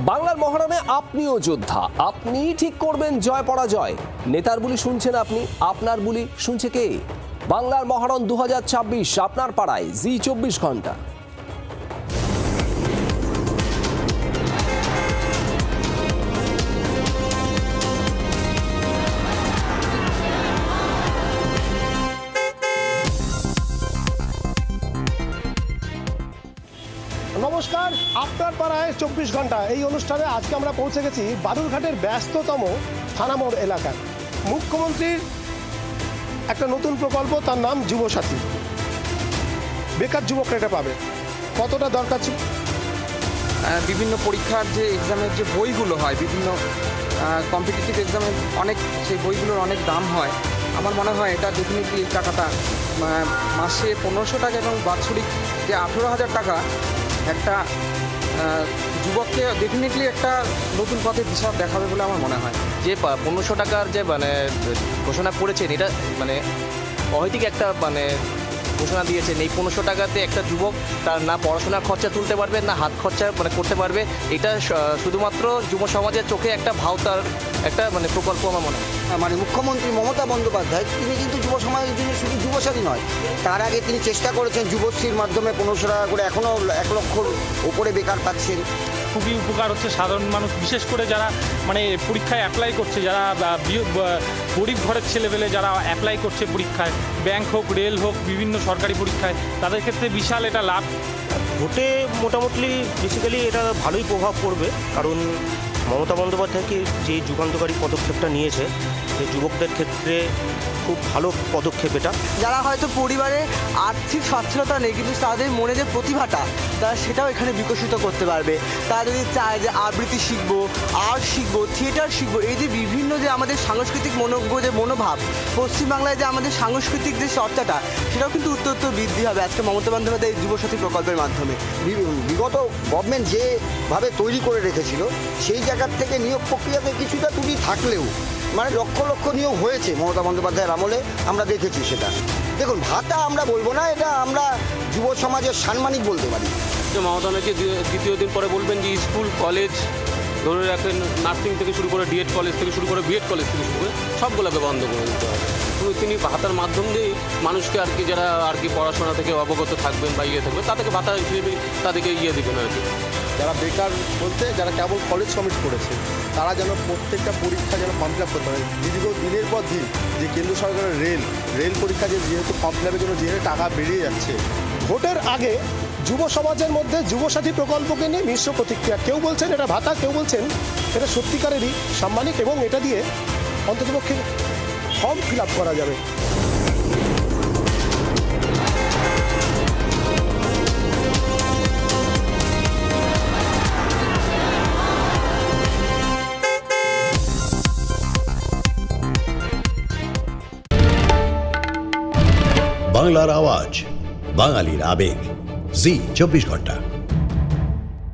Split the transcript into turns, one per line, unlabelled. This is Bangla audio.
বাংলার মহারণে আপনিও যোদ্ধা, আপনি ঠিক করবেন জয় পরাজয়। নেতার বুলি শুনছেন আপনি, আপনার বুলি শুনছে কে? বাংলার মহারণ 2026 আপনার পাড়ায় জি 24 ঘন্টা।
নমস্কার, আপনার পাড়ায় 24 ঘন্টা এই অনুষ্ঠানে আজকে আমরা পৌঁছে গেছি বালুরঘাটের ব্যস্ততম থানামোড় এলাকায়। মুখ্যমন্ত্রীর একটা নতুন প্রকল্প, তার নাম যুবসাথী। বেকার যুবকরা এটা পাবে, কতটা দরকার ছিল?
বিভিন্ন পরীক্ষার যে এক্সামের যে বইগুলো হয়, বিভিন্ন কম্পিটিটিভ এক্সামের অনেক সেই বইগুলোর অনেক দাম হয়। আমার মনে হয় এটা ডেফিনেটলি এই টাকাটা মাসে 1500 টাকা এবং বাৎসরিক যে 18,000 টাকা একটা যুবককে ডেফিনেটলি একটা নতুন পথে দিশা দেখাবে বলে আমার মনে হয়।
যে 1500 টাকার যে ঘোষণা করেছেন, এটা অহেতুক একটা ঘোষণা দিয়েছেন। এই 1500 টাকাতে একটা যুবক তার না পড়াশোনার খরচা তুলতে পারবে, না হাত খরচা করতে পারবে। এটা শুধুমাত্র যুব সমাজের চোখে একটা ভাওতার একটা প্রকল্প আমার মনে হয়।
মুখ্যমন্ত্রী মমতা বন্দ্যোপাধ্যায় তিনি কিন্তু যুব সমাজের জন্য শুধু যুবসাথী নয়, তার আগে তিনি চেষ্টা করেছেন যুবশ্রীর মাধ্যমে 1500 টাকা করে, এখনও 1 লক্ষর উপরে বেকার পাচ্ছেন।
খুবই উপকার হচ্ছে সাধারণ মানুষ, বিশেষ করে যারা পরীক্ষায় অ্যাপ্লাই করছে, যারা গরিব ঘরের ছেলেপেলে যারা অ্যাপ্লাই করছে পরীক্ষায়, ব্যাংক হোক, রেল হোক, বিভিন্ন সরকারি পরীক্ষায়, তাদের ক্ষেত্রে বিশাল এটা লাভ।
ভোটে মোটামুটি বেসিক্যালি এটা ভালোই প্রভাব পড়বে, কারণ মমতা বন্দ্যোপাধ্যায়কে যে যুগান্তকারী পদক্ষেপটা নিয়েছে, যে যুবকদের ক্ষেত্রে খুব ভালো পদক্ষেপ এটা।
যারা হয়তো পরিবারে আর্থিক সচ্ছলতা নেই, কিন্তু তাদের মনে যে প্রতিভাটা, তারা সেটাও এখানে বিকশিত করতে পারবে। তারা যদি চায় যে আবৃত্তি শিখবো, আর্ট শিখবো, থিয়েটার শিখবো, এই যে বিভিন্ন যে আমাদের সাংস্কৃতিক যে মনোভাব, পশ্চিমবাংলায় যে আমাদের সাংস্কৃতিক যে চর্চাটা, সেটাও কিন্তু উত্তর বৃদ্ধি হবে আজকে মমতা বন্দ্যোপাধ্যায় যুবসাথী প্রকল্পের মাধ্যমে।
বিগত গভর্নমেন্ট যেভাবে তৈরি করে রেখেছিল, সেই জায়গার থেকে নিয়োগ প্রক্রিয়াতে কিছুটা ত্রুটি থাকলেও লক্ষ লক্ষ নিয়োগ হয়েছে মমতা বন্দ্যোপাধ্যায়ের আমলে, আমরা দেখেছি সেটা। দেখুন, ভাতা আমরা বলবো না, এটা আমরা যুব সমাজের সাম্মানিক বলতে পারি।
মমতা নাকি দ্বিতীয় দিন পরে বলবেন যে স্কুল কলেজ ধরে রাখেন, নার্সিং থেকে শুরু করে ডিএড কলেজ থেকে শুরু করে বিএড কলেজ থেকে শুরু করে সবগুলোকে বন্ধ করে দিতে হবে। তিনি ভাতার মাধ্যম দিয়েই মানুষকে যারা পড়াশোনা থেকে অবগত থাকবেন বা থাকবেন, তাদেরকে ভাতা হিসেবে তাদেরকে দেবেন
যারা বেকার বলতে যারা কেবল কলেজ কমপ্লিট করেছে, তারা যেন প্রত্যেকটা পরীক্ষা যেন ফর্ম ফিল আপ করতে পারে। দীর্ঘ দিনের পর দিন যে কেন্দ্র সরকারের রেল পরীক্ষা যেহেতু ফর্ম ফিল আপের জন্য যেহেতু টাকা বেরিয়ে যাচ্ছে, ভোটের আগে যুব সমাজের মধ্যে যুবসাথী প্রকল্পকে নিয়ে মিশ্র প্রতিক্রিয়া। কেউ বলছেন এটা ভাতা, কেউ বলছেন এটা সত্যিকারেরই সাম্মানিক এবং এটা দিয়ে অন্ততপক্ষে ফর্ম ফিল আপ করা যাবে।
বাংলার আওয়াজ, বাঙালির আবেগ, জি 24 ঘন্টা।